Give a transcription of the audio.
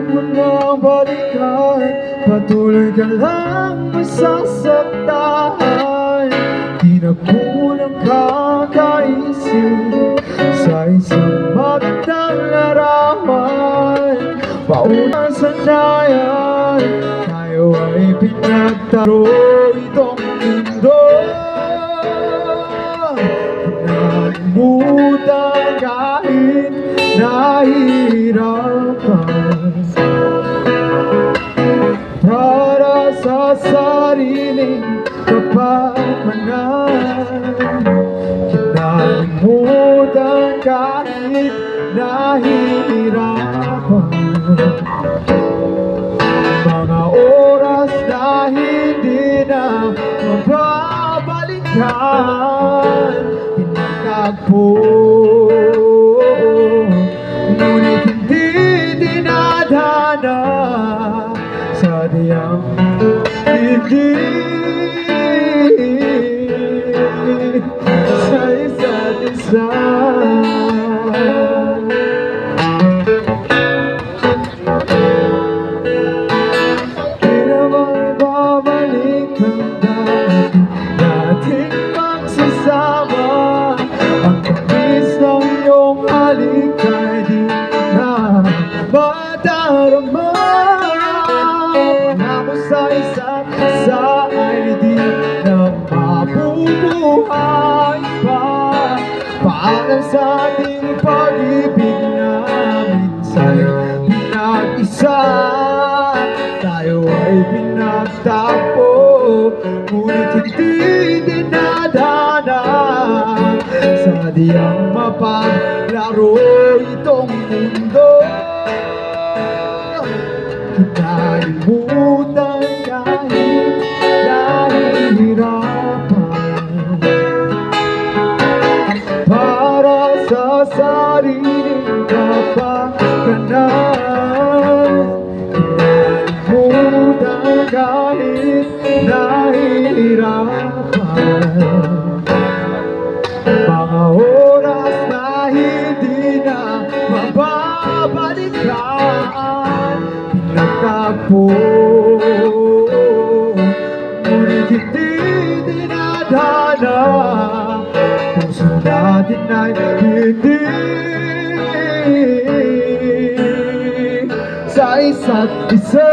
mo nang balikan, patuloy ka lang masasaktan. Di na kulang kakaisip sa isang magandang larawan. Paunang sanayan, tayo ay pinagtaro itong mundo. Kinalimutan kahit nahihirapan, para sa sariling kapakanan. Kinalimutan kahit nahihirapan, mga oras na hindi na mababalikan. Pinagtagpo, ngunit hindi dinadana sa diyang ibig sa isa't isa. Di naman babalik ang dati nating magsasama. Ang tamis ng iyong halik ay di na madarama. Pangako sa isa't isa ay di na mabubuhay pa. Paalam sa ating pag-ibig na minsa'y pinag-isa. Tayo ay pinagtagpo, ngunit hindi dinadana sa diyang mapaglaro itong mundo. Kinalimutan kahit nahihirapan, para sa sariling kapakanan. Kinalimutan kahit nahihirapan, mga oras na hindi na mababalikan. Pinagtagpo, ngunit hindi dinadana. Puso natin ay hindi sa isa't isa.